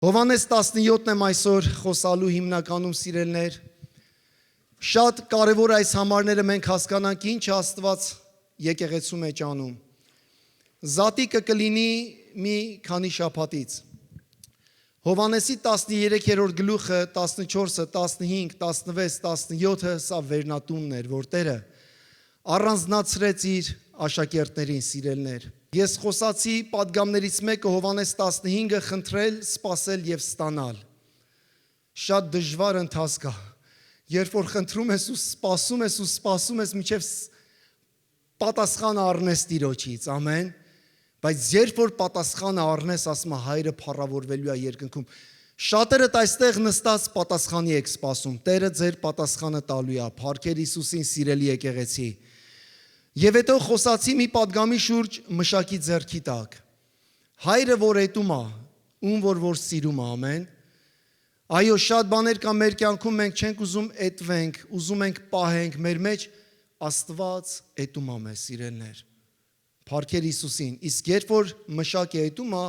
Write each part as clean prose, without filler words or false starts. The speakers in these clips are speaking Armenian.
Հովհաննես 17-ն եմ այսօր խոսալու հիմնականում սիրելներ։ Շատ կարևոր այս համարները մենք հասկանանք ինչ Աստված եկեղեցու մեջ անում։ Զատիկը կլինի մի քանի շաբաթից։ Հովհաննեսի 13-րդ գլուխը 14-ը 15, 16, 17-ը սա վերնատունն էր, որ Տերը առանձնացրեց իր աշակերտներին սիրելներ։ Ես խոսացի պատգամներից մեկը Հովհաննես 15-ը խնդրել, սպասել եւ ստանալ։ Շատ դժվար ընթացք է։ Երբ որ խնդրում ես ու սպասում ես մինչև պատասխանը առնես Տիրոջից, ամեն։ Բայց երբ որ պատասխանը առնես, ասում է Հայրը փառավորվելու է երկնքում։ Շատերդ այստեղ նստած պատասխանի եք սպասում։ Տերը ձեր պատասխանը տալու է։ Փառքեր Հիսուսին սիրելի եկեղեցի։ Եվ հետո խոսացի մի պատգամի շուրջ մշակի ձեռքի տակ։ Հայրը որ էտում է, ում որ սիրում է, ամեն։ Այո, շատ բաներ կա մեր կյանքում, մենք չենք ուզում էտվենք, ուզում ենք պահենք մեր մեջ, Աստված էտում է մեզ սիրելներ։ Փառքեր Հիսուսին։ Իսկ երբ որ մշակի էտում է,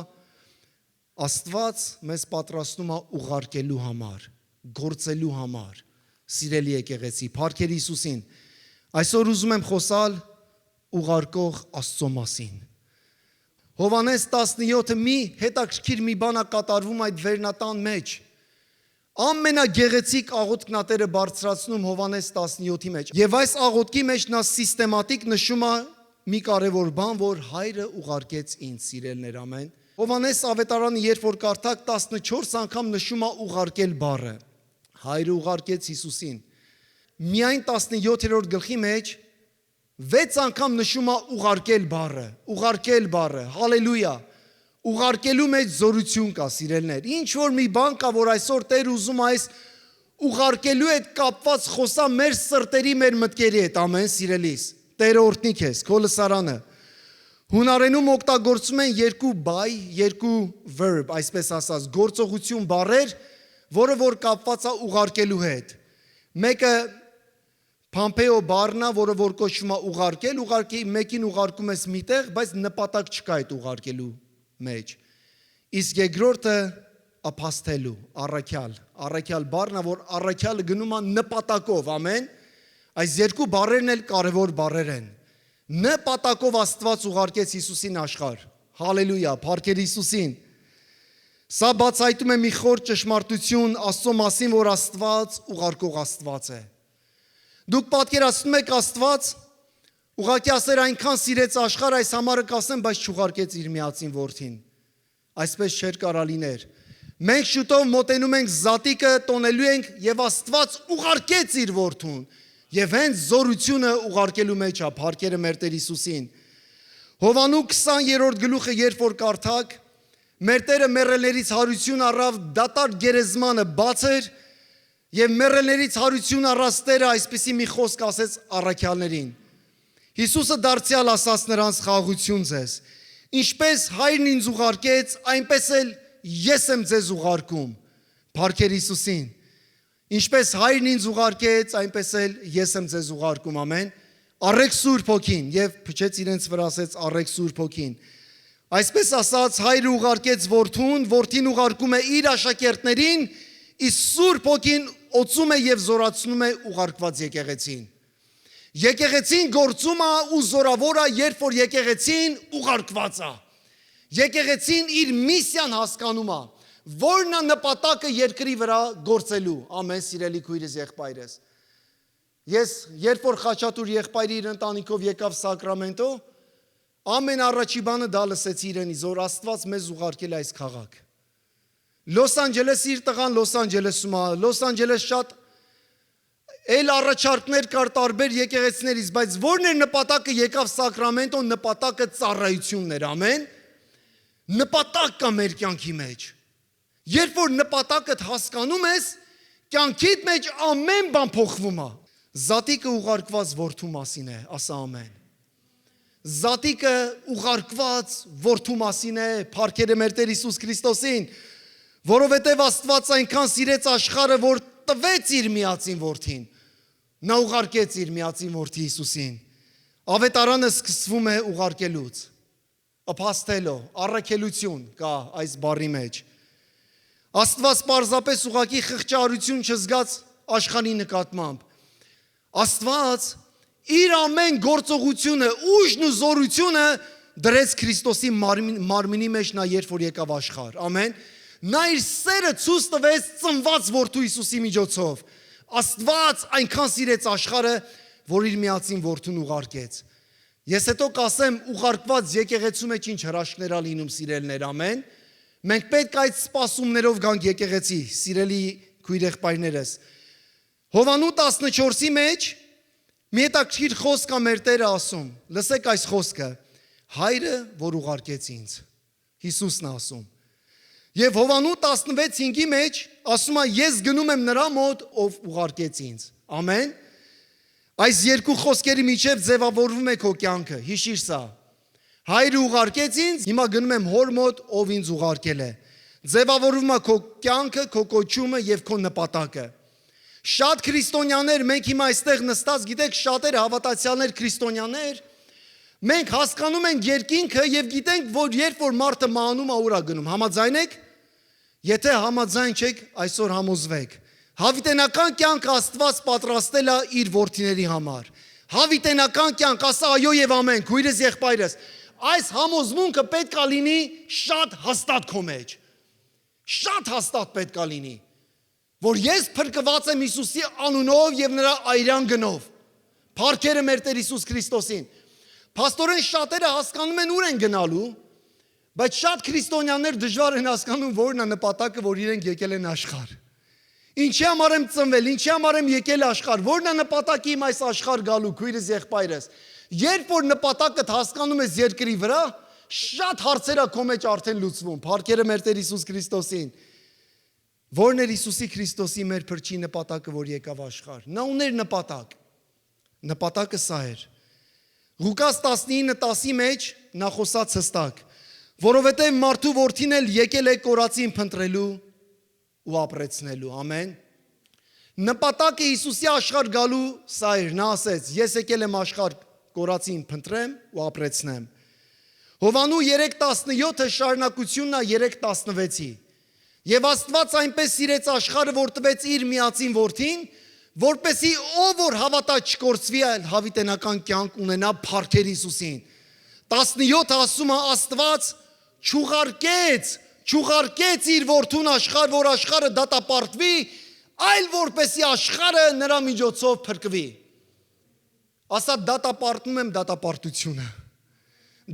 Աստված մեզ պատրաստում է ուղարկելու համար, գործելու համար, սիրելի եկեղեցի, փառքեր Հիսուսին։ Այսօր ուզում եմ խոսալ ուղարկող Աստծո մասին։ Հովհաննես 17-ը մի հետաքրքիր մի բան է կատարվում այդ վերնատան մեջ։ Ամենագեղեցիկ աղոթքն է Տերը բարձրացնում Հովհաննես 17-ի մեջ։ Եվ այս աղոթքի մեջ նա սիստեմատիկ նշում է մի կարևոր բան, որ Հայրը ուղարկեց ինձ, սիրելներ, ամեն։ Հովհաննես ավետարանը երբ որ կարդաք 14 անգամ նշում է ուղարկել բառը։ Հայրը ուղարկեց Հիսուսին։ Միայն 17-րդ գլխի մեջ 6 անգամ նշում է ուղարկել բառը, հալելույա, ուղարկելու մեջ զորություն կա, սիրելներ, ինչ որ մի բան կա, որ այսօր Տեր ուզում այս ուղարկելու հետ կապված խոսա մեր սրտերի, մեր մտքերի հետ, ամեն սիրելիս, Տերը օրհնի քեզ, քո լսարանը, հունարենում օգտագործում են երկու բայ, երկու verb, այսպես ասած, գործողություն բառեր, որը որ կապված է ուղարկելու հետ, մեկը Փամփեո բառնա, որը որ կոչվում է ուղարկել, մեկին ուղարկում ես միտեղ, բայց նպատակ չկա այդ ուղարկելու մեջ։ Իսկ երկրորդը ապաստելու, առաքյալ բառնա, որ առաքյալը գնում է նպատակով, ամեն։ Այս երկու բառերն էլ կարևոր բառեր են։ Նպատակով Աստված ուղարկեց Հիսուսին աշխարհ։ Հալելույա, փառքեր Հիսուսին։ Սա բացահայտում է մի խոր ճշմարտություն Աստծո մասին, որ Աստված ուղարկող Աստված է։ Դուք պատկերացնում եք Աստված ուղղակի ասեր այնքան սիրեց աշխարհ, այս համարը կասեմ, բայց չուղարկեց իր միածին որդին։ Այսպես չէր կարա լիներ։ Մենք շուտով մոտենում ենք զատիկը տոնելու ենք եւ Աստված ուղարկեց իր որդուն եւ հենց զորությունը ուղարկելու մեջ է, փառքերը մեր Տեր Հիսուսին։ Հովանու 20-րդ գլուխը երբ որ կարդաք, մեր Տերը մեռելներից հարություն առավ, դատարկ գերեզմանը բաց էր Եվ մեռելներից հարություն առած Տերը այսպիսի մի խոսք ասեց առաքյալներին։ Հիսուսը դարձյալ ասաց նրանց խաղաղություն ձեզ։ Ինչպես Հայրն ինձ ուղարկեց, այնպես էլ ես եմ ձեզ ուղարկում։ Փառքեր Հիսուսին։ Ինչպես Հայրն ինձ ուղարկեց, այնպես էլ ես եմ ձեզ ուղարկում, ամեն։ Առեք Սուրբ Հոգին եւ փչեց իրենց վրա ասեց առեք Սուրբ Հոգին։ Այսպես ասած Հայրը ուղարկեց որդուն, որդին ուղարկում է իր աշակերտներին, իսկ Սուրբ Հոգին օծում է եւ զորացնում է ուղարկված եկեղեցին։ Եկեղեցին գործում է ու զորավոր է, երբ որ եկեղեցին ուղարկված է։ Եկեղեցին իր միսիան հասկանում է, որն է նպատակը երկրի վրա գործելու։ Ամեն սիրելի քույրս եղբայրս։ Ես երբ որ Խաչատուր եղբայրի իր ընտանիքով եկավ Սակրամենտո, ամեն առաջի բանը դա լսեցի իրենից, որ Աստված մեզ ուղարկել այս քաղաք։ Լոս Անջելեսի իր տղան Լոս Անջելեսում է, Լոս Անջելես շատ էլ առաջարկներ կար տարբեր եկեղեցիներից, բայց որն էր նպատակը եկավ Սակրամենտո, նպատակը ծառայությունն էր, ամեն։ Նպատակ կա մեր կյանքի մեջ։ Երբ որ նպատակդ հասկանում ես, կյանքիդ մեջ ամեն բան փոխվում է։ Զատիկը ուղարկված որդու մասին է, ասա ամեն։ Զատիկը ուղարկված որդու մասին է, փառքերը մեր Տեր Հիսուս Քրիստոսին, որովհետև Աստված այնքան սիրեց աշխարհը, որ տվեց իր միածին որդին։ Նա ուղարկեց իր միածին որդի Հիսուսին։ Ավետարանը սկսվում է ուղարկելուց։ Ապաստելո, առաքելություն կա այս բառի մեջ։ Աստված պարզապես ուղակի խղճահարություն չզգաց աշխարհի նկատմամբ։ Աստված իր ամեն գործողությունը, ուժն ու զորությունը դրեց Քրիստոսի մարմինի մեջ նա երբ որ եկավ աշխարհ։ Ամեն։ Նա իր սերը ցույց տվեց ծնված որդու Հիսուսի միջոցով։ Աստված այնքան սիրեց աշխարհը, որ իր միածին որդուն ուղարկեց։ Ես հետո կասեմ ուղարկված եկեղեցու մեջ ինչ հրաշքներ ա լինում սիրելներ, ամեն։ Մենք պետք է այդ սպասումներով գանք եկեղեցի, սիրելի քույր եղբայրներս։ Հովանու 14-ի մեջ մի հետաքրքիր խոսք ա մեր Տերը ասում։ Լսեք այս խոսքը. Հայրը, որ ուղարկեց ինձ։ Հիսուսն է ասում։ Եվ Հովանու 16-5-ի մեջ ասում է ես գնում եմ նրա մոտ, ով ուղարկեց ինձ։ Ամեն։ Այս երկու խոսքերի միջև ձևավորվում է քո կյանքը։ Հիշիր սա։ Հայրը ուղարկեց ինձ, հիմա գնում եմ հոր մոտ, ով ինձ ուղարկել է։ Ձևավորվում է քո կյանքը, քո կոչումը եւ քո նպատակը։ Շատ քրիստոնյաներ, մենք հիմա այստեղ նստած, գիտեք, շատերը հավատացյալներ քրիստոնյաներ, մենք հասկանում ենք երկինքը եւ գիտենք, որ երբ որ մարդը մահանում է, ուր է գնում։ Համաձայն եք։ Եթե համաձայն չեք, այսօր համոզվեք։ Հավիտենական կյանք Աստված պատրաստել է իր որդիների համար։ Հավիտենական կյանք, ասա այո եւ ամեն, քույրս եղբայրս։ Այս համոզմունքը պետք է լինի շատ հաստատ քո մեջ։ Շատ հաստատ պետք է լինի, որ ես փրկված եմ Հիսուսի անունով եւ նրա այրան գնով։ Փառքերը մեր Տեր Հիսուս Քրիստոսին։ Փաստորեն շատերը հասկանում են ուր են գնալու, բայց շատ քրիստոնյաներ դժվար են հասկանում որն է նպատակը, որ իրենք եկել են աշխարհ։ Ինչի համար եմ ծնվել, ինչի համար եմ եկել աշխարհ, որն է նպատակը իմ այս աշխարհ գալու, քույրս եղբայրս։ Երբ որ նպատակդ հասկանում ես երկրի վրա, շատ հարցեր ա քո մեջ արդեն լուծվում։ Փառքերը մեր Տեր Հիսուս Քրիստոսին։ Որն էր Հիսուսի Քրիստոսի մեր փրկի նպատակը, որ եկավ աշխարհ։ Նա ուներ նպատակ։ Նպատակը սա էր։ Ղուկաս 19:10-ի մեջ նա խոսած հստակ, որովհետև մարդու որդին էլ եկել է կորածին փնտրելու ու ապրեցնելու, ամեն։ Նպատակը Հիսուսի աշխարհ գալու սա էր, նա ասեց, ես եկել եմ աշխարհ կորածին փնտրեմ ու ապրեցնեմ։ Հովանու 3:17-ը շարունակությունն է 3:16-ի։ Եվ Աստված այնպես սիրեց աշխարհը, որ տվեց իր միածին որդին, որպեսզի ով որ հավատա չկորցվի, այլ հավիտենական կյանք ունենա փառքեր Հիսուսին։ 17-ը ասում է Աստված չուղարկեց իր որդուն աշխարհ, որ աշխարհը դատապարտվի, այլ որպեսզի աշխարհը նրա միջոցով փրկվի։ Ասա դատապարտում եմ դատապարտությունը։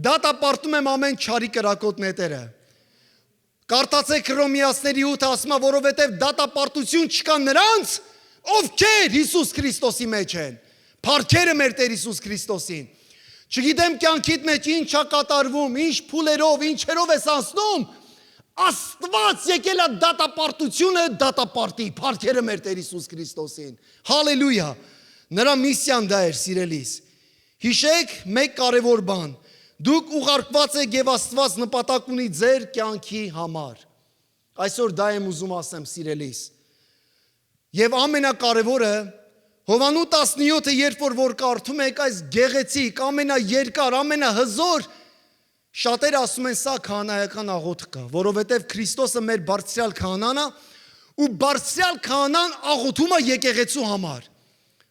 Դատապարտում եմ ամեն չարի կրակոտ նետերը։ Կարդացեք Հռոմեացիների 8-ը ասում է, որովհետև դատապարտություն չկա նրանց, ովքեր Հիսուս Քրիստոսի մեջ են։ Փառքերը մեր Տեր Հիսուս Քրիստոսին։ Չգիտեմ կյանքիդ մեջ ինչ է կատարվում, ինչ փուլերով, ինչերով ես անցնում, Աստված եկել է դատապարտությունը դատապարտի։ Փառքերը մեր Տեր Հիսուս Քրիստոսին։ Հալելույա։ Նրա միսիան դա էր, սիրելիս։ Հիշեք մեկ կարևոր բան։ Դուք ուղարկված եք եւ Աստված նպատակ ունի ձեր կյանքի համար։ Այսօր դա եմ ուզում ասեմ, սիրելիս։ Եվ ամենակարևորը Հովանու 17-ը երբ որ կարդում եք այս գեղեցիկ, ամենաերկար, ամենահզոր, շատերը ասում են սա քահանայական աղոթք է, որովհետև Քրիստոսը մեր բարձրյալ քահանան է ու բարձրյալ քահանան աղոթում է եկեղեցու համար։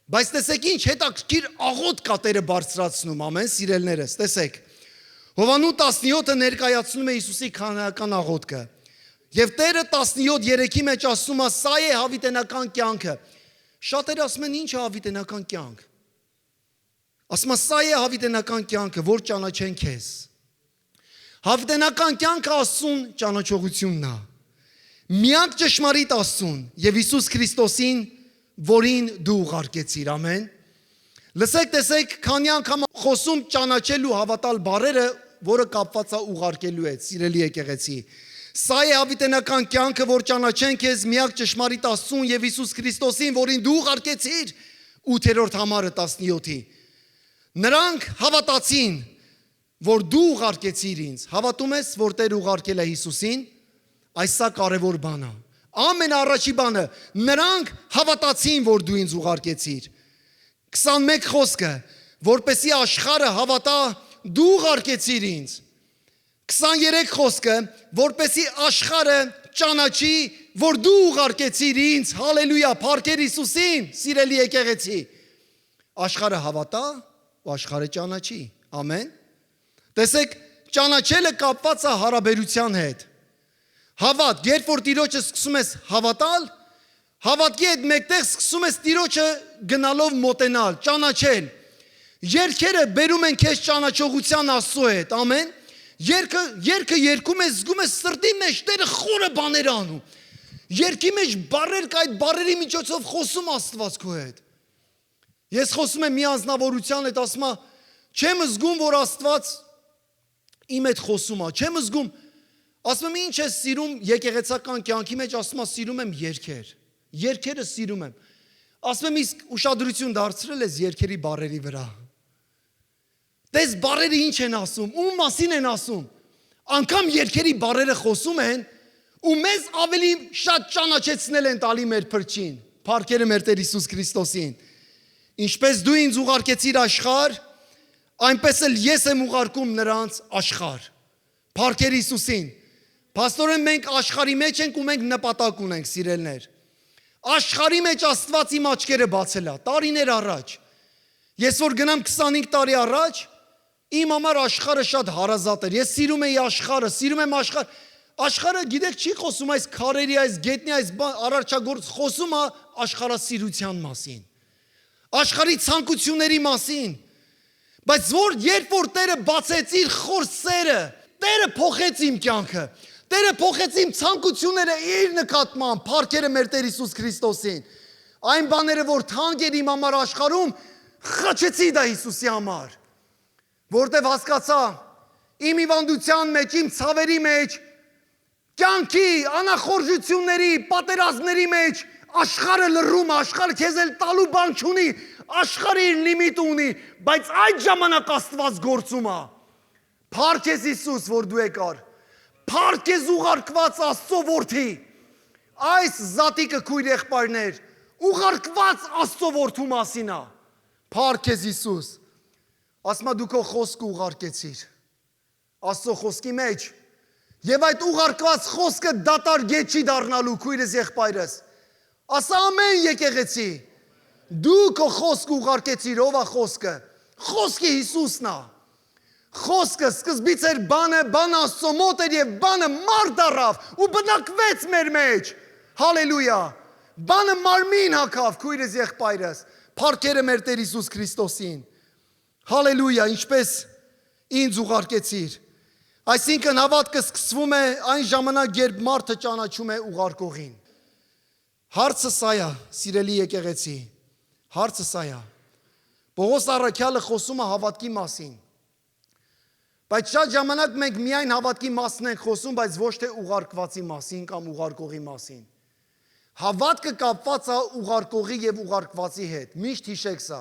Բայց տեսեք ինչ հետաքրքիր աղոթք է Տերը բարձրացնում, ամեն սիրելներս, տեսեք։ Հովանու 17-ը ներկայացնում է Հիսուսի քահանայական աղոթքը։ Եվ Տերը 17:3-ի մեջ ասում է սա է հավիտենական կյանքը։ Շատերը ասում են ինչ է հավիտենական կյանք։ Ասում է սա է հավիտենական կյանքը, որ ճանաչեն քեզ։ Հավիտենական կյանքը Աստծուն ճանաչողությունն է։ Միակ ճշմարիտ Աստծուն եւ Հիսուս Քրիստոսին, որին դու ուղարկեցիր, ամեն։ Լսեք, տեսեք, քանի անգամ խոսում ճանաչելու հավատալ բառերը, որը կապված է ուղարկելու հետ, սիրելի եկեղեցի։ Սա է հավիտենական կյանքը, որ ճանաչեն քեզ միակ ճշմարիտ Աստծուն եւ Հիսուս Քրիստոսին, որին դու ուղարկեցիր, 8-րդ համարը 17-ի։ Նրանք հավատացին, որ դու ուղարկեցիր ինձ։ Հավատում ես, որ Տեր ուղարկել է Հիսուսին, այս սա կարևոր բան է։ Ամենաառաջի բանը, նրանք հավատացին, որ դու ինձ ուղարկեցիր։ 21 խոսքը, որպեսի աշխարհը հավատա, դու ուղարկեցիր ինձ։ 23 խոսքը, որպեսի աշխարհը ճանաչի, որ դու ուղարկեցիր ինձ, հալելույա, փառքեր Հիսուսին, սիրելի եկեղեցի։ Աշխարհը հավատա ու աշխարհը ճանաչի։ Ամեն։ Տեսեք, ճանաչելը կապված է հարաբերության հետ։ Հավատ, երբ որ Տիրոջը սկսում ես հավատալ, հավատքի հետ մեկտեղ սկսում ես Տիրոջը գնալով մոտենալ, ճանաչել։ Երգերը բերում են քեզ ճանաչողության Աստծո հետ, ամեն։ Երգը երգում ես, զգում ես սրտի մեջ Տերը խորը բաներ անում։ Երգի մեջ բառեր կա, այդ բառերի միջոցով խոսում Աստված քո հետ։ Ես խոսում եմ մի անձնավորության հետ, ասում եմ, չեմ զգում, որ Աստված իմ հետ խոսում է, չեմ զգում, ասում եմ, ինչ ես սիրում եկեղեցական կյանքի մեջ, ասում եմ, սիրում եմ երգեր, երգերը սիրում եմ, ասում եմ, իսկ ուշադրություն դարձրել ես երգերի բառերի վրա, տես բառերը ինչ են ասում, ում մասին են ասում, անգամ երգերի բառերը խոսում են, ու մեզ ավելի շատ ճանաչեցնել են տալի մեր փրկին, փառքերը մեր Տեր Հիսուս Քրիստոսին, ինչպես դու ինձ ուղարկեցիր աշխարհ, այնպես էլ ես եմ ուղարկում նրանց աշխարհ, փառքեր Հիսուսին, փաստորեն մենք աշխարհի մեջ ենք ու մենք նպատակ ունենք, սիրելներ, աշխարհի մեջ Աստված իմ աչքերը բացել է, տարիներ առաջ, ես որ գնամ 25 տարի առաջ, իմ համար աշխարհը շատ հարազատ էր, ես սիրում էի աշխարհը, սիրում եմ աշխարհը գիտեք չի խոսում այս քարերի, այս գետնի, այս արարչագործ խոսում է աշխարհասիրության մասին, աշխարհի ցանկությունների մասին, բայց երբ որ Տերը բացեց իր խոր սերը, Տերը փոխեց իմ կյանքը, Տերը փոխեց իմ ցանկությունները իր նկատմամբ, փառքերը մեր Տեր Հիսուս Քրիստոսին, այն բաները, որ թանկ էր իմ համար աշխարհում, խաչեցի դա Հիսուսի համար, որտեվ հասկացա, իմ հիվանդության մեջ, իմ ցավերի մեջ, կյանքի, անախորժությունների, պատերազմների մեջ, աշխարհը լռում է, աշխարհը քեզ էլ տալու բան չունի, աշխարհը իր լիմիտ ունի, բայց այդ ժամանակ Աստված գործում է։ Փառք ես Հիսուս, որ դու եկար։ Փառք ես ուղարկված Աստծո որդի։ Այս զատիկը քույր եղբայրներ, ուղարկված Աստծո որդու մասին է։ Փառք ես Հիսուս։ Ասма դու քո խոսքը ուղարկեցիր Աստծո խոսքի մեջ։ Եվ այդ ուղարկված խոսքը դատարգետ չի դառնալու քույրս եղբայրս։ Ասա ամեն եկեղեցի։ Դու քո խոսքը ուղարկեցիր, ով է խոսքը։ Խոսքը Հիսուսն է։ Խոսքը սկզբից էր բանը Աստծո մոտ էր եւ բանը մարդ առավ ու բնակվեց մեր մեջ։ Հալելույա։ Բանը մարմին հագավ քույրս եղբայրս։ Փառքերը մեր Տեր Հիսուս Քրիստոսին։ Հալելույա, ինչպես ինձ ուղարկեցիր։ Այսինքն հավատքը սկսվում է այն ժամանակ, երբ մարդը ճանաչում է ուղարկողին։ Հարցը սա է, սիրելի եկեղեցի, հարցը սա է։ Պողոս առաքյալը խոսում է հավատքի մասին։ Բայց շատ ժամանակ մենք միայն հավատքի մասին ենք խոսում, բայց ոչ թե ուղարկվածի մասին կամ ուղարկողի մասին։ Հավատքը կապված է ուղարկողի եւ ուղարկվածի հետ։ Միշտ հիշեք սա։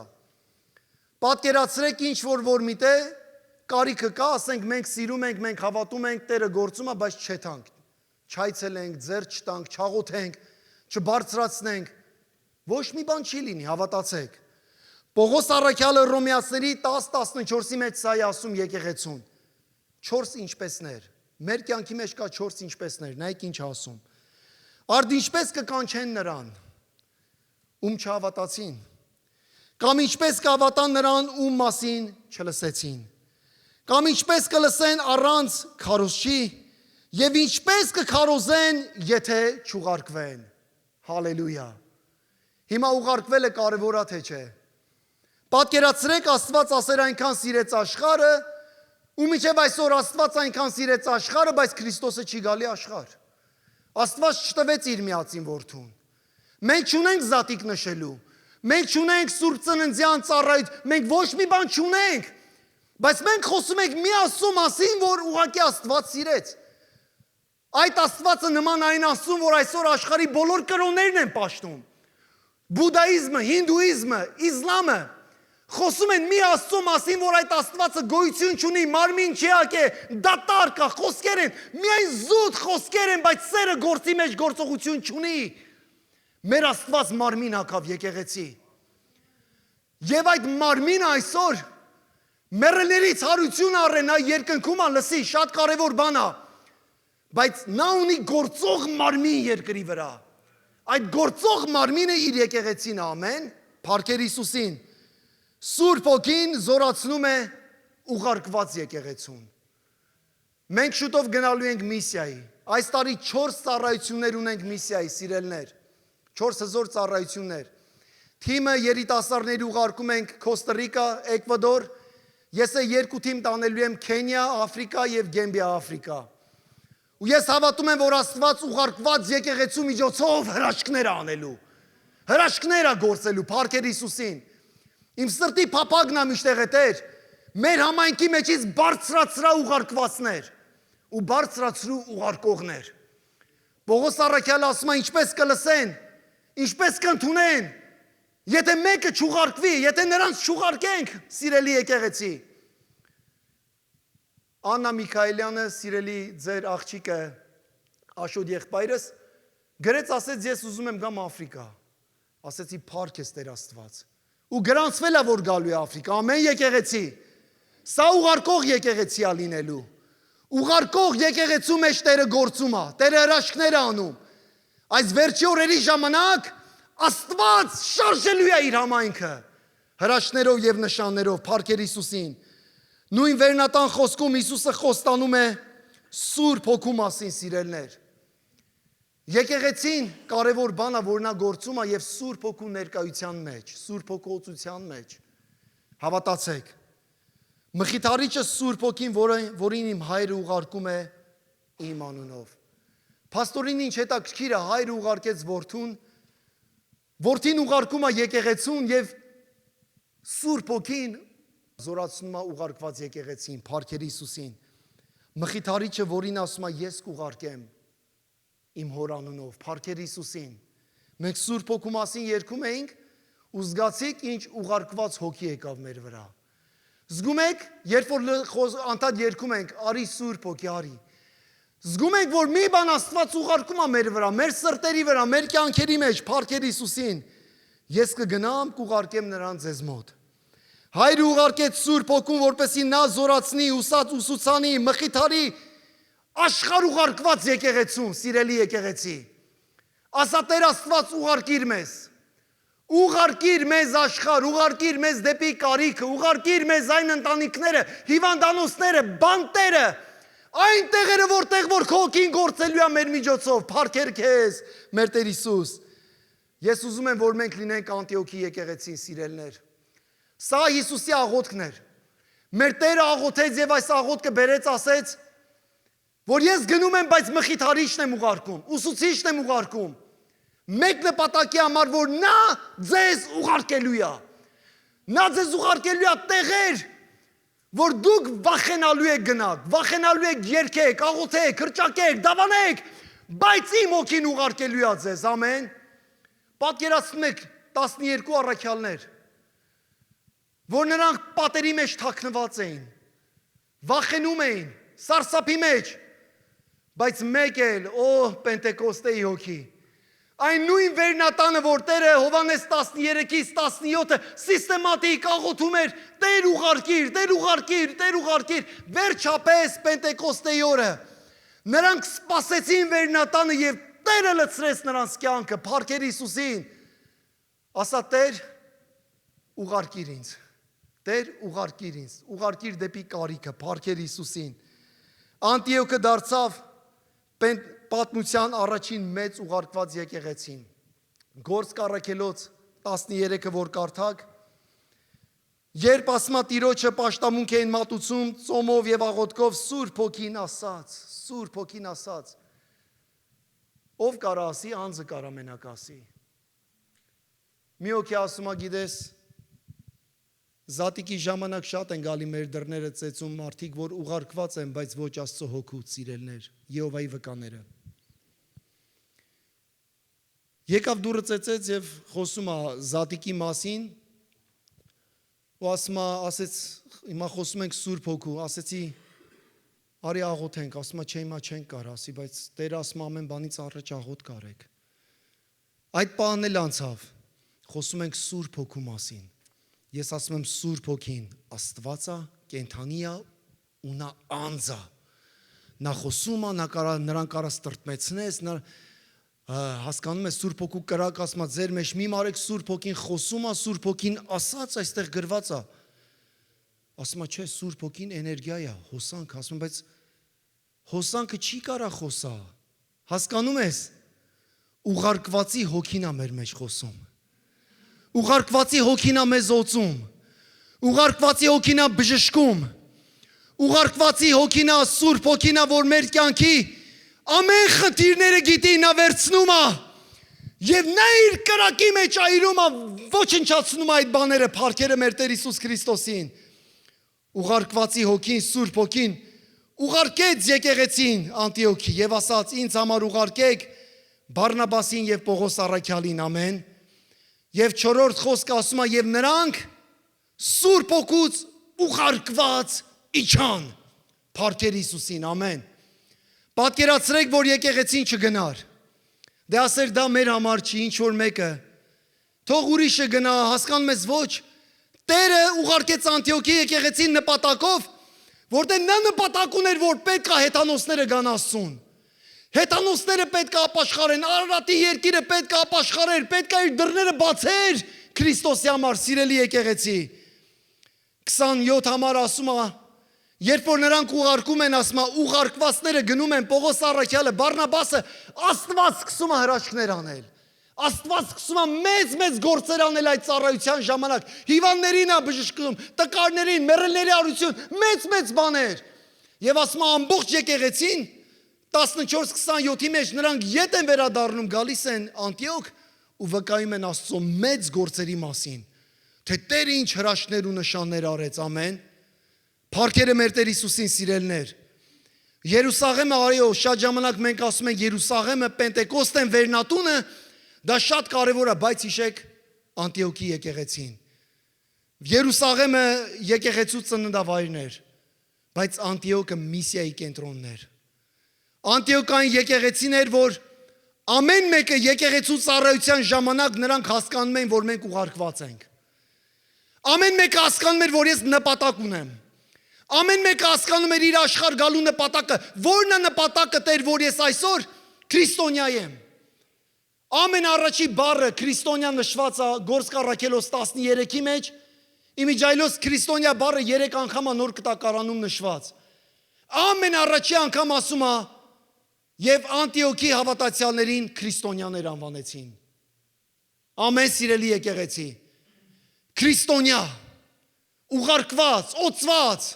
Պատկերացրեք ինչ որ միտե կարիքը կա, ասենք մենք սիրում ենք, մենք հավատում ենք, Տերը գործում է, բայց չեթանք, չայցելենք, ձեռ չտանք, չաղոթենք, չբարձրացնենք, ոչ մի բան չի լինի, հավատացեք։ Պողոս առաքյալը Հռոմեացիների 10:14-ի մեջ սա է ասում եկեղեցուն։ 4 ինչպեսներ, մեր կյանքի մեջ կա 4 ինչպեսներ, նայեք ինչ ասում։ Արդ ինչպես կկանչեն նրան, ում չհավատացին, կամ ինչպես կհավատան նրան, ում մասին չլսեցին, կամ ինչպես կլսեն առանց քարոզչի, եւ ինչպես կքարոզեն, եթե չուղարկվեն։ Հալելույա։ Հիմա ուղարկվելը կարևոր է թե չէ։ Պատկերացրեք Աստված ասեր այնքան սիրեց աշխարհը, ու մինչև այսօր Աստված այնքան սիրեց աշխարհը, բայց Քրիստոսը չի գալի աշխարհ։ Աստված չտվեց իր միածին որդուն։ Մենք չունենք զատիկ նշելու, մենք չունենք Սուրբ Ծննդյան ծառայություն, մենք ոչ մի բան չունենք, բայց մենք խոսում ենք մի Աստծո մասին, որ ուղղակի Աստված սիրեց։ Այդ Աստվածը նման այն Աստծուն, որ այսօր աշխարհի բոլոր կրոններն են պաշտում։ Բուդդայիզմը, հինդուիզմը, իսլամը խոսում են մի Աստծո մասին, որ այդ Աստվածը գոյություն չունի, մարմին չեակ է, դատարկ է, խոսքեր են, միայն զուտ խոսքեր են, բայց սերը գործի մեջ գործողություն չունի։ Մեր Աստված մարմին հագավ եկեղեցի։ Եվ այդ մարմինը այսօր Մեռելների ցարություն առեն, նա երկնքում է, լսի, շատ կարևոր բան է։ Բայց նա ունի գործող մարմին երկրի վրա։ Այդ գործող մարմինը իր եկեղեցին է, ամեն, փառքեր Հիսուսին։ Սուրբ Հոգին զորացնում է ուղարկված եկեղեցուն։ Մենք շուտով գնալու ենք միսիայի։ Այս տարի 4 ծառայություններ ունենք միսիայի, սիրելներ։ 4 հզոր ծառայություններ։ Թիմը երիտասարդների ուղարկում ենք Կոստա Ռիկա, Էկվադոր։ Ես երկու թիմ տանելու եմ Քենիա, Աֆրիկա եւ Գամբիա, Աֆրիկա։ Ու ես հավատում եմ, որ Աստված ուղարկված եկեղեցու միջոցով հրաշքներ անելու։ Հրաշքներ գործելու, փառքեր Հիսուսին։ Իմ սրտի փափագն է միշտեղ է Տեր, մեր համայնքի մեջից բարձրացրա ուղարկվածներ ու բարձրացրու ուղարկողներ։ Պողոս առաքյալը ասում է, ինչպես կլսեն, ինչպես կընդունեն, եթե մեկը չուղարկվի, եթե նրանց չուղարկենք, սիրելի եկեղեցի։ Աննա Միքայելյանը, սիրելի ձեր աղջիկը, Աշոտ եղբայրս, գրեց, ասեց, ես ուզում եմ գամ Աֆրիկա։ Ասեցի, փառք ես Տեր Աստված։ Ու գրանցվել է, որ գալու է Աֆրիկա, ամեն եկեղեցի։ Սա ուղարկող եկեղեցի է լինելու։ Ուղարկող եկեղեցու մեջ Տերը գործում է, Տերը հրաշքներ է անում։ Այս վերջի օրերի ժամանակ Աստված շարժելու է իր համայնքը հրաշքներով եւ նշաններով, փառքեր Հիսուսին։ Նույն վերնատան խոսքում Հիսուսը խոստանում է Սուրբ Հոգու մասին, սիրելներ։ Եկեղեցին կարևոր բան է, որ նա գործում է եւ Սուրբ Հոգու ներկայության մեջ, Սուրբ Հոգուության մեջ։ Հավատացեք։ Մխիթարիչը Սուրբ Հոգին, որին իմ հայրը ուղարկում է իմ անունով։ Փաստորին ինչ հետաքրքիր է, հայրը ուղարկեց որդուն, որդին ուղարկում է եկեղեցուն եւ Սուրբ Հոգին զորացնում է ուղարկված եկեղեցին, փառքեր Հիսուսին։ Մխիթարիչը, որին ասում է ես կուղարկեմ իմ հոր անունով, փառքեր Հիսուսին։ Մենք Սուրբ Հոգու մասին երգում էինք ու զգացիք ինչ ուղարկված հոգի եկավ մեր վրա։ Զգում եք, երբ որ անդադ երգում ենք, արի Սուրբ Հոգի, արի։ Զգում ենք, որ մի բան Աստված ուղարկում է մեր վրա, մեր սրտերի վրա, մեր կյանքերի մեջ, փառքեր Հիսուսին։ Ես կգնամ կուղարկեմ նրան ձեզ մոտ։ Հայրը ուղարկեց Սուրբ Հոգուն, որպեսզի նա զորացնի, ուսուցանի, մխիթարի աշխարհ ուղարկված եկեղեցուն, սիրելի եկեղեցի։ Ասա Տեր Աստված ուղարկիր մեզ։ Ուղարկիր մեզ աշխարհ, ուղարկիր մեզ դեպի կարիքը, ուղարկիր մեզ այն ընտանիքները, հիվանդանոցները, բանտերը, այն տեղերը, որտեղ որ քո հոգին գործելու է մեր միջոցով, փառքեր քեզ, մեր Տեր Հիսուս։ Ես ուզում եմ, որ մենք լինենք Անտիոքի եկեղեցին, սիրելներ։ Սա Հիսուսի աղոթքն էր։ Մեր Տերը աղոթեց եւ այս աղոթքը բերեց, ասեց, որ ես գնում եմ, բայց մխիթարիչն եմ ուղարկում, ուսուցիչն եմ ուղարկում։ Մեկ նպատակի համար, որ նա ձեզ ուղարկելու է։ Նա ձեզ ուղարկելու է տեղեր, որ դուք վախենալու եք գնալ, վախենալու եք երգեք, աղոթեք, հրճակեք, դավանեք, բայց իմ հոգին ուղարկելու է ձեզ, ամեն։ Պատկերացնում եք 12 առաքյալներ, որ նրանք պատերի մեջ թաքնված էին, վախենում էին, սարսափի մեջ, բայց մեկ էլ, Պենտեկոստեի հոգի, այն նույն վերնատանը, որ Տերը Հովհաննես 13-ից 17-ը սիստեմատիկ աղոթում էր, Տեր ուղարկիր, Տեր ուղարկիր, Տեր ուղարկիր, վերջապես Պենտեկոստեի օրը, նրանք սպասեցին վերնատանը եւ Տերը լցրեց նրանց կյանքը, փառքեր Հիսուսին, ասա Տեր ուղարկիր ինձ, Տեր ուղարկիր ինձ, ուղարկիր դեպի կարիքը, փառքեր Հիսուսին։ Անտիոքը դարձավ պատմության առաջին մեծ ուղարկված եկեղեցին։ Գործք առաքելոց 13-ը որ կարդաք, երբ ասմա Տիրոջը պաշտամունք էին մատուցում ծոմով եւ աղոթքով, Սուրբ Հոգին ասաց, Սուրբ Հոգին ասաց, ով կարա ասի, անձը կարա մենակ ասի։ Մի հոգի ասում է, գիտես, Զատիկի ժամանակ շատ են գալի մեր դռները ծեծում մարդիկ, որ ուղարկված են, բայց ոչ Աստծո հոգուց, սիրելներ, Եհովայի վկաները։ Եկավ դուռը ծեծեց եւ խոսում է Զատիկի մասին, ու ասեց, հիմա խոսում ենք Սուրբ Հոգու, ասեցի, արի աղոթենք, ասում է, չէ, հիմա չենք կարող, ասի, բայց Տերը ասում է ամեն բանից առաջ աղոթք արեք։ Այդ պահն էլ անցավ, խոսում ենք Սուրբ Հոգու մասին։ Ես ասում եմ Սուրբ Հոգին Աստված է, կենթանի է ու նա անձ է։ Նա խոսում է, նրան կարա ստրտմեցնես, հասկանում է Սուրբ Հոգու կրակ ասма ձեր մեջ մի մարեք Սուրբ Հոգին խոսում է, Սուրբ Հոգին ասած այստեղ գրված է։ Ասում է, չէ, Սուրբ Հոգին էներգիա է, հոսանք, ասում, բայց հոսանքը չի կարա խոսա։ Հասկանում ես։ Ուղարկվածի հոգին է մեր մեջ խոսում։ Ուղարկվածի հոգին է մեզ օծում։ Ուղարկվածի հոգին է բժշկում։ Ուղարկվածի հոգին է Սուրբ Հոգին է, որ մեր կյանքի ամեն խնդիրները գիտի, նա վերցնում է եւ նա իր կրակի մեջ այրում է, ոչնչացնում է այդ բաները, փառքերը մեր Տեր Հիսուս Քրիստոսին։ Ուղարկվածի հոգին, Սուրբ Հոգին ուղարկեց եկեղեցին Անտիոքի եւ ասաց. ինձ համար ուղարկեք Բարնաբասին եւ Պողոս առաքյալին, ամեն։ Եվ 4-րդ խոսքը ասում է, եւ նրանք Սուրբ Հոգուց ուղարկված իջան փառքեր Հիսուսին, ամեն։ Պատկերացրեք, որ եկեղեցին չգնար։ Դե ասեր դա մեր համար չի, ինչ որ մեկը թող ուրիշը գնա, հասկանում ես, ոչ։ Տերը ուղարկեց Անտիոքի եկեղեցին նպատակով, որտեղ նա նպատակ ուներ, որ պետք է հեթանոսները գան Աստծուն։ Հեթանոսները պետք է ապաշխարեն, Արարատի երկիրը պետք է ապաշխարեր, պետք է իր դռները բացեր Քրիստոսի համար, սիրելի եկեղեցի։ 27 համար ասում է, երբ որ նրանք ուղարկում են, ասում է, ուղարկվածները գնում են, Պողոս առաքյալը, Բարնաբասը, Աստված սկսում է հրաշքներ անել։ Աստված սկսում է մեծ գործեր անել այդ ծառայության ժամանակ։ Հիվանդներին է բժշկում, տկարներին, մեռելների արություն, մեծ բաներ։ Եվ ասում է, ամբողջ եկեղեցին 14-27-ի մեջ նրանք ետ են վերադառնում, գալիս են Անտիոք ու վկայում են Աստծո մեծ գործերի մասին, թե Տերը ինչ հրաշքներ ու նշաններ արեց, ամեն։ Փառքերը մեր Տեր Հիսուսին, սիրելներ։ Երուսաղեմը, արիո, շատ ժամանակ մենք ասում ենք Երուսաղեմը, Պենտեկոստեն, Վերնատունը, դա շատ կարևոր է, բայց հիշեք Անտիոքի եկեղեցին։ Երուսաղեմը եկեղեցու ծննդավայրն էր, բայց Անտիոքը միսիայի կենտրոնն էր։ Անտիոքային եկեղեցին էր, որ ամեն մեկը եկեղեցու ծառայության ժամանակ նրանք հասկանում են, որ մենք ուղարկված ենք։ Ամեն մեկը հասկանում էր, որ ես նպատակ ունեմ։ Ամեն մեկը հասկանում էր իր աշխարհ գալու նպատակը, որն է նպատակը Տեր, որ ես այսօր քրիստոնյա եմ։ Ամեն առաջի բառը քրիստոնյա նշված է Գործք առաքելոց 13-ի մեջ, իմիջայլոց քրիստոնյա բառը 3 անգամ է Նոր Կտակարանում նշված։ Ամեն առաջի անգամ ասում է եւ Անտիոքի հավատացյալներին քրիստոնյաներ անվանեցին։ Ամեն սիրելի եկեղեցի, քրիստոնյա, ուղարկված, օծված,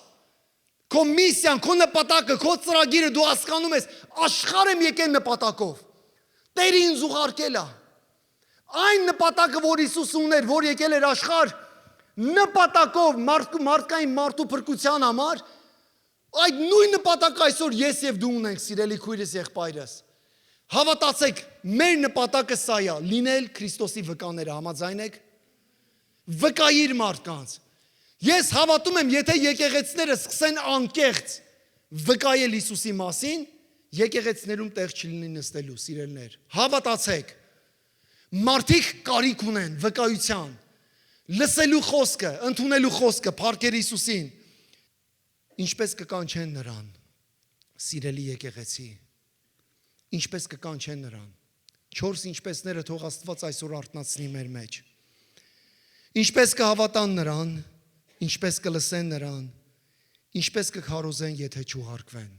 քո միսիան, քո նպատակը, քո ծրագիրը դու հասկանում ես, աշխարհ եմ եկել նպատակով։ Տերը ինձ ուղարկել է։ Այն նպատակը, որ Հիսուսը ուներ, որ եկել էր աշխարհ նպատակով մարդկային մարդու փրկության համար, այդ նույն նպատակը այսօր ես եւ դու ունենք, սիրելի քույրս, եղբայրս։ Հավատացեք, մեր նպատակը սա է, լինել Քրիստոսի վկաները, համաձայն եք։ Վկայիր մարդկանց։ Ես հավատում եմ, եթե եկեղեցիները սկսեն անկեղծ վկայել Հիսուսի մասին, եկեղեցիներում տեղ չլինի նստելու, սիրելներ։ Հավատացեք, մարդիկ կարիք ունեն վկայության, լսելու խոսքը, ընդունելու խոսքը, փառքեր Հիսուսին։ Ինչպես կկանչեն նրան, սիրելի եկեղեցի, ինչպես կկանչեն նրան։ 4 ինչպեսները թող Աստված այսօր արթնացնի մեր մեջ։ Ինչպես կհավատան նրան, ինչպես կլսեն նրան, ինչպես կքարոզեն, եթե չուղարկվեն։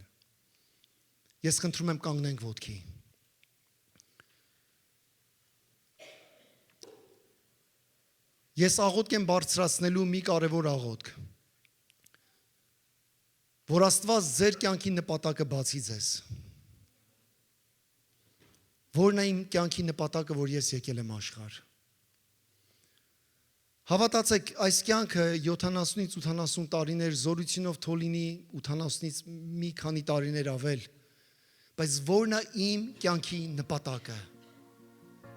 Ես խնդրում եմ կանգնենք ոտքի։ Ես աղոթք եմ բարձրացնելու մի կարևոր աղոթք, որ Աստված ձեր կյանքի նպատակը բացի ձեզ։ Որն է իմ կյանքի նպատակը, որ ես եկել եմ աշխարհ։ Հավատացեք, այս կյանքը 70-ից 80 տարիներ զորությունով թոլինի 80-ից մի քանի տարիներ ավել, բայց որն է իմ կյանքի նպատակը։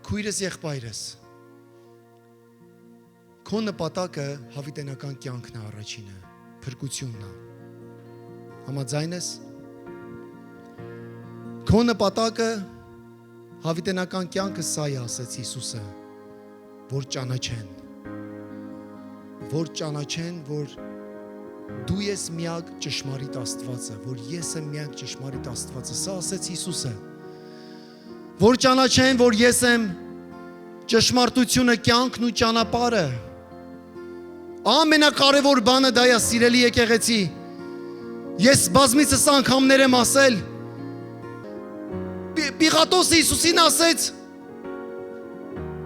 Քույրս, եղբայրս, քո նպատակը հավիտենական կյանքն է առաջինը, փրկությունն է։ Համաձայն ես։ Քո նպատակը հավիտենական կյանքը սա է, ասեց Հիսուսը, որ ճանաչեն, որ Դու ես միակ ճշմարիտ Աստվածը, որ ես եմ միակ ճշմարիտ Աստվածը։ Սա ասեց Հիսուսը։ Որ ճանաչեն, որ ես եմ ճշմարտությունը, կյանքն ու ճանապարհը։ Ամենակարևոր բանը դա է, սիրելի եկեղեցի։ Ես բազմիցս անգամներ եմ ասել, Պիղատոսը Հիսուսին ասեց,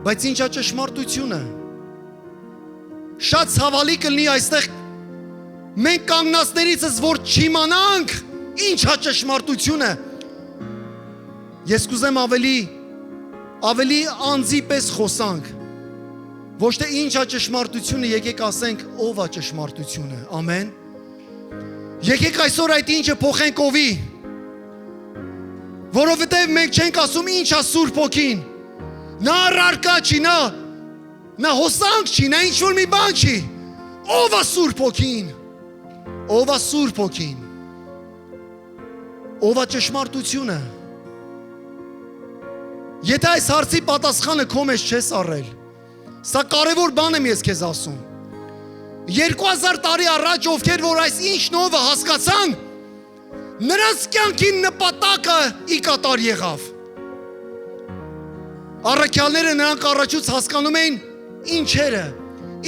բայց ինչա ճշմարտությունը։ Շատ ցավալի կլինի այստեղ մենք կանգնածներիցս, որ չիմանանք ինչա ճշմարտությունը։ Ես կուզեմ ավելի անձի պես խոսանք, ոչ թե ինչա ճշմարտությունը, եկեք ասենք ով է ճշմարտությունը, ամեն։ Եկեք այսօր այդ ինչը փոխենք ովի, որովհետև մենք չենք ասում ինչ է Սուրբ Հոգին, նա առարկա չի, նա հոսանք չի, նա ինչ-որ մի բան չի, ով է Սուրբ Հոգին, ով է Սուրբ Հոգին, ով է ճշմարտությունը։ Եթե այս հարցի պատասխանը քո մեջ չես առել, սա կարևոր բան եմ ես քեզ ասում, 2000 տարի առաջ ովքեր որ այս ինչն ով է հասկացան, նրանց կյանքի նպատակը ի կատար եղավ։ Առաքյալները նրանք առաջուց հասկանում էին ինչերը,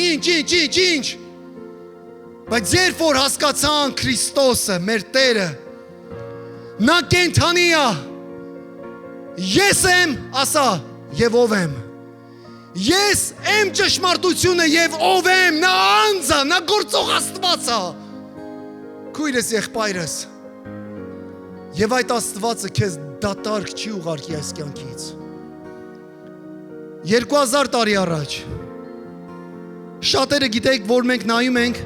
ինչ, բայց երբ որ հասկացան Քրիստոսը, մեր Տերը, նա կենդանի է, ես եմ, ասա, և ով եմ, ես եմ ճշմարտությունը և ով եմ, նա անձը, նա գործող Աստված է, քույրս եղբայրս, և այդ Աստվածը քեզ դատարկ չի ուղարկի այս կյանքից։ 2000 տարի առաջ, շատերը գիտեք, որ մենք նայում ենք,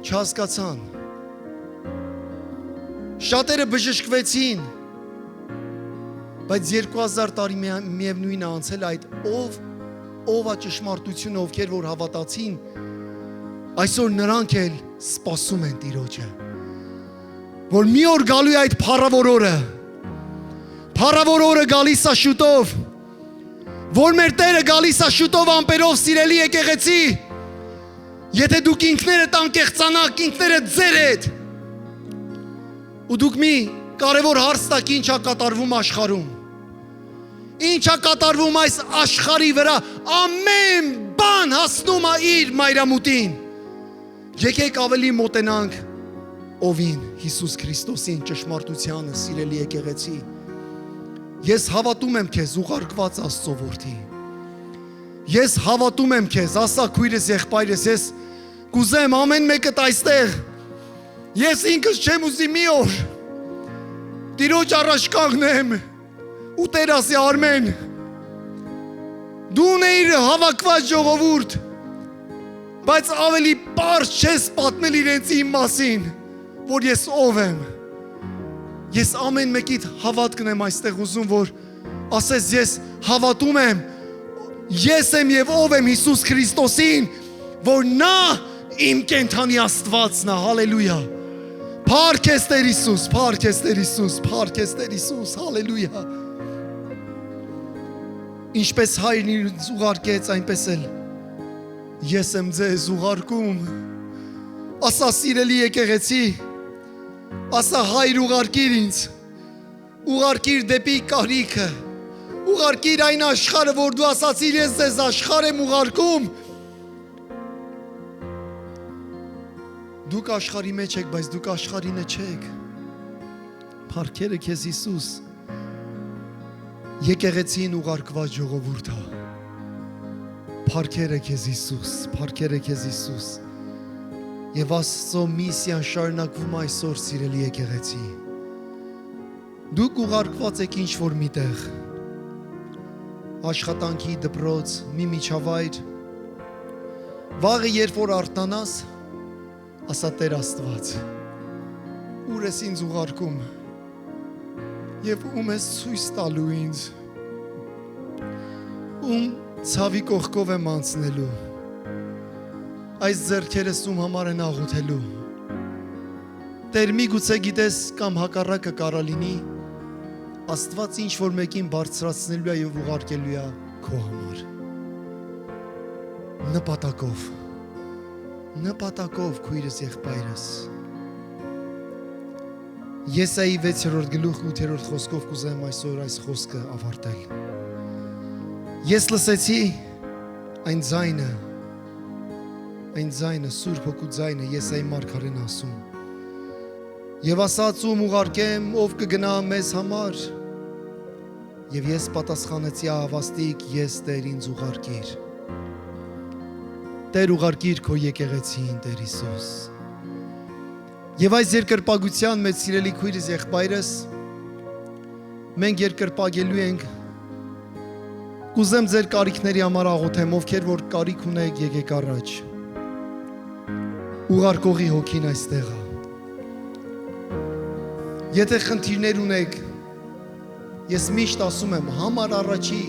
չհասկացան, շատերը բժշկվեցին, բայց 2000 տարի միևնույն է անցել այդ ով է ճշմարտությունը, ովքեր որ հավատացին, այսօր նրանք էլ սպասում են Տիրոջը, որ մի օր գալու է այդ փառավոր օրը գալիս է շուտով, որ մեր Տերը գալիս է շուտով ամպերով, սիրելի եկեղեցի, եթե դուք ինքներդ անկեղծանաք, ինքներդ ձեր հետ, ու դուք մի կարևոր հարց տաք ինչա կատարվում աշխարհում, ինչա կատարվում այս աշխարհի վրա, ամեն բան հասնում է իր մայրամուտին, եկեք ավելի մոտենանք ովին, Հիսուս Քրիստոսին, ճշմարտությանը, սիրելի եկեղեցի, ես հավատում եմ քեզ ուղարկված Աստծո որդի, ես հավատում եմ քեզ, ասա քույրս եղբայրս, ես կուզեմ ամեն մեկդ այստեղ, ես ինքս չեմ ուզի մի օր, Տիրոջ առաջ կանգնեմ, ու Տեր ասի Արմեն, դու ունեիր հավաքված ժողովուրդ, բայց ավելի պարզ չես պատմել իրենց իմ մասին, որ ես ով եմ, ես ամեն մեկիդ հավատքն եմ այստեղ ուզում, որ ասես ես հավատում եմ, ես եմ և ով եմ Հիսուս Քրիստոսին, որ նա իմ կենդանի Աստվածն է, հալելույա, փառք ես Տեր Հիսուս, փառք ես Տեր Հիսուս, փառք ես Տեր Հիսուս, հալելույա, ինչպես հայրն ինձ ուղարկեց, այնպես էլ ես եմ ձեզ ուղարկում, ասա սիրելի եկեղեցի, ասա հայր ուղարկիր ինձ, ուղարկիր դեպի կարիքը, ուղարկիր այն աշխարհը, որ դու ասացիր ես ձեզ աշխարհ եմ ուղարկում, դուք աշխարհի մեջ եք, բայց դուք աշխարհինը չեք, փառքերը քեզ Հիսուս, եկեղեցին ուղարկված ժողովուրդ է, փառքերը քեզ Հիսուս, փառքերը քեզ Հիսուս, և Աստծո միսիան շարունակվում այսօր, սիրելի եկեղեցի, դուք ուղարկված եք ինչ-որ միտեղ, աշխատանքի դպրոց, մի միջավայր, վաղը երբ որ արթնանաս, ասա Տեր Աստված, ուր ես ինձ ուղարկում, և ում ես ցույց տալու ինձ, ում ցավի կողքով եմ անցնելու, այս ձեռքերս ում համար են աղոթելու, Տեր միգուցե գիտես կամ հակառակը կարա լինի, Աստված ինչ որ մեկին բարձրացնելու է և ուղարկելու է քո համար, նպատակով, նպատակով քույրս եղբայրս։ Եսայի 6-րդ գլուխ 8-րդ խոսքով կուզեմ այսօր այս խոսքը ավարտել։ Ես լսեցի այն ձայնը, Սուրբ Հոգու ձայնը Եսայի մարգարեն ասում։ Եվ ասացում ուղարկեմ, ով կգնա մեզ համար։ Եվ ես պատասխանեցի ահավաստիկ, ես Տեր ինձ ուղարկիր։ Տեր ուղարկիր քո եկեղեցին, Տեր Հիսուս։ Եվ այս երկրպագության մեջ սիրելի քույրս եղբայրս մենք երկրպագելու ենք կուզեմ ձեր կարիքների համար աղոթեմ, ովքեր որ կարիք ունեք, եկեք առաջ։ Ուղարկողի հոգին այստեղ է։ Եթե խնդիրներ ունեք, ես միշտ ասում եմ, համար առաջի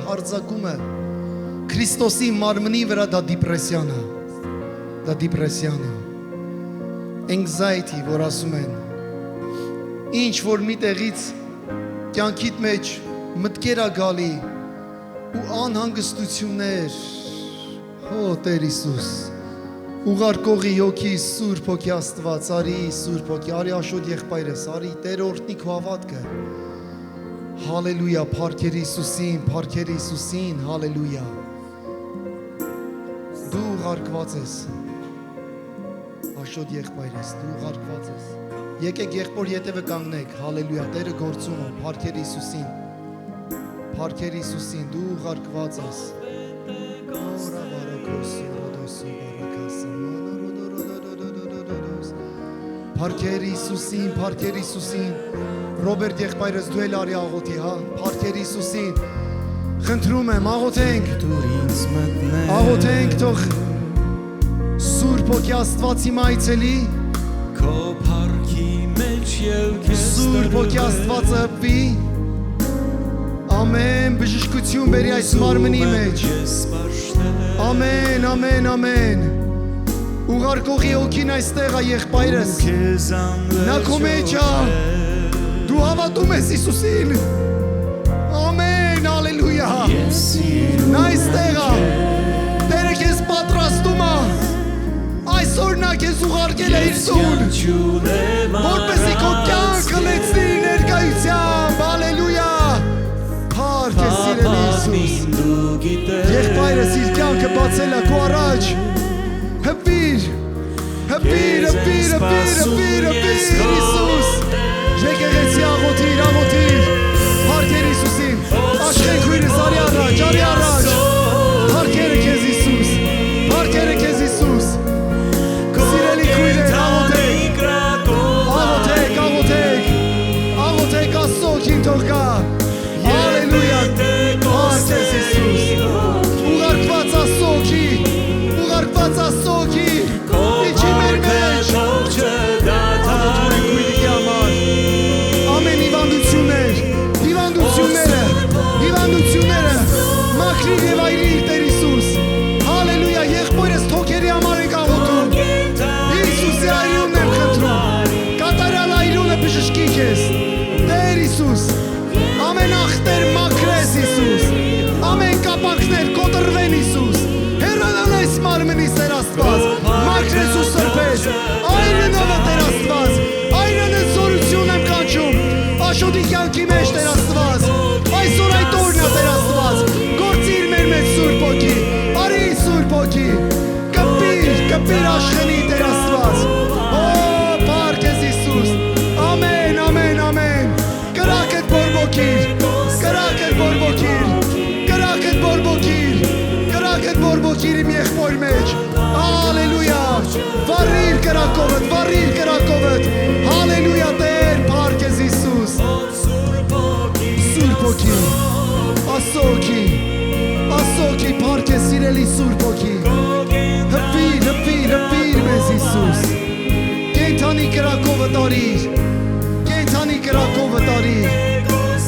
հարձակումը Քրիստոսի մարմնի վրա դա դիպրեսիան է։ Anxiety, որ ասում են, ինչ որ մի տեղից կյանքիդ մեջ մտքեր ա գալի ու անհանգստություններ, հո Տեր Հիսուս, ուղարկողի հոգի Սուրբ Հոգի Աստված, արի Սուրբ Հոգի, արի Աշոտ եղբայրս, արի Տեր օրհնի քո հավատքը, հալելույա, փառքեր Հիսուսին, հալելույա, դու ուղարկված ես, Աշոտ եղբայրս, դու ուղարկված ես, եկեք եղբոր ետևը կանգնեք, հալելույա, Տերը գործում է, փառքեր Հիսուսին, դու ուղարկված ես, փառքեր Հիսուսին, Ռոբերտ եղբայրս դու էլ արի աղոթի, հա, փառքեր Հիսուսին, խնդրում եմ, աղոթենք, թող Սուրբ Հոգի Աստված հիմա այցելի, քո փառքի մեջ ելքես Սուրբ Հոգի Աստվածը հպվի, ամեն բժշկություն բերի այս մարմնի մեջ, ամեն, ուղարկողի հոգին այստեղ է եղբայրս, նա քո մեջ է, դու հավատում ես Հիսուսին, ամեն, հալելույա, նա այստեղ է, Տերը քեզ պատրաստում է, այսօր նա քեզ ուղարկել է իր տուն, որպեսզի քո կյանքը լեցնի ներկայությամբ, հալելույա, փառք է սիրելի Հիսուս, եղբայրս իր կյանքը բացել է քո առաջ, հպվիր, Հիսուս, եկեղեցի աղոթիր, փառքեր Հիսուսին, աշխեն քույրս արի առաջ, փառքերը քեզ Հիսուս, սիրելի քույրեր, աղոթեք Աստծոքին թող գա, հալելույա, փառք ես Հիսուս, ուղարկված Աստծոքի, իջի մեր մեջ, աղոթում ենք քույրիկի համար, ամեն հիվանդությունները, մաքրիր և այրիր Տեր Հիսուս, հալելույա, եղբորս թոքերի համար ենք աղոթում, Հիսուսի այրունն եմ խնդրում, կատարյալ այրունը բժշկի քեզ, Տեր Հիսուս, ամեն ախտեր մաքրես Հիսուս, ամեն կապանքներ կոտրվեն Հիսուս, հեռանալես մարմնից Տեր Աստված, մաքրես ու սրբես, այրնով է Տեր Աստված, այրնը զորություն եմ կանչում, Աշոտի կյանքի մեջ Տեր Աստված, այսօր այդ օրն է Տեր Աստված, գործիր մեր մեջ Սուրբ Հոգի, արի Սուրբ Հոգի, կպիր աշխենի Տեր Աստված, փառք ես Հիսուս, ամեն, կրակդ բորբոքիր իմ եղբոր մեջ, հալելույա, վառիր կրակովդ, հալելույա Տեր, փառք ես Հիսուս, Սուրբ Հոգի, Աստծոքի, փառք ես սիրելի Սուրբ Հոգի, հպվիր մեզ Հիսուս, կենդանի կրակովդ արիր,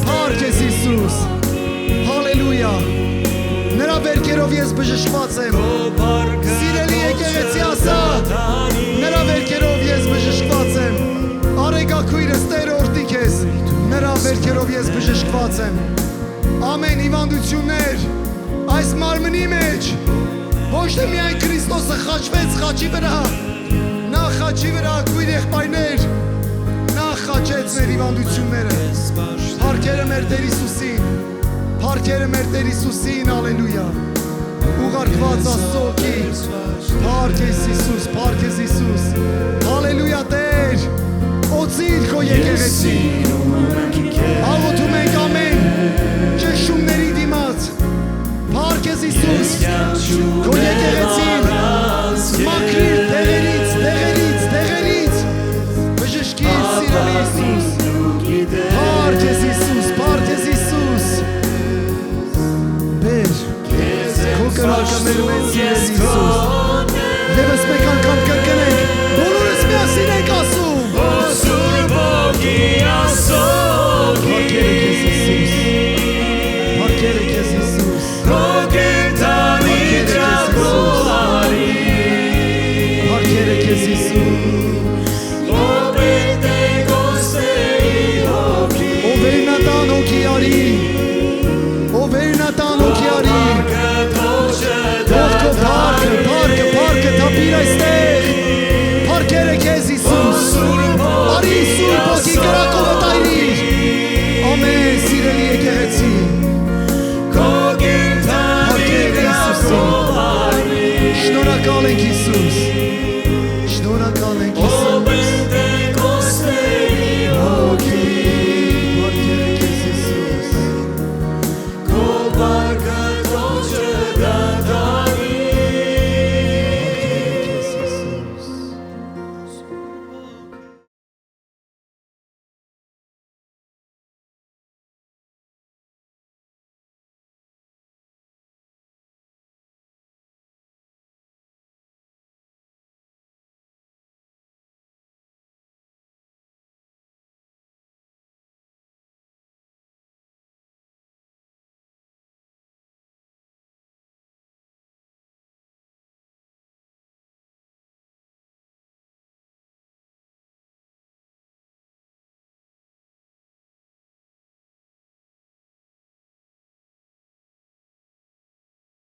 փառք ես Հիսուս, հալելույա, նրա վերքերով ես բժշկված եմ, սիրելի եկեղեցի ասա, նրա վերքերով ես բժշկված եմ, արեգակույրս Տեր օրհնի քեզ, նրա վերքերով ես բժշկված եմ, ամեն հիվանդություններ այս մարմնի մեջ Ոչ թե միայն Քրիստոսը խաչվեց խաչի վրա, նա խաչի վրա քույր եղբայրներ, նա խաչեց մեր հիվանդությունները։ Փառքերը մեր Տեր Հիսուսին, փառքերը մեր Տեր Հիսուսին, հալելույա։ Ուղարկված Աստծո օգին, փառք ես Հիսուս, փառք ես Հիսուս, հալելույա Տեր, օծիր քո եկեղեցին, աղոթում ենք ամեն ճնշումների դիմաց, փառք ես Հիսուս, քո եկեղեցին, մաքրիր տեղերից, բժշկիր սիրելի Հիսուս, փառք ես Հիսուս, փառք ես Հիսուս, բեր, քո կրակը մեր մեծ սիրելի Հիսուս,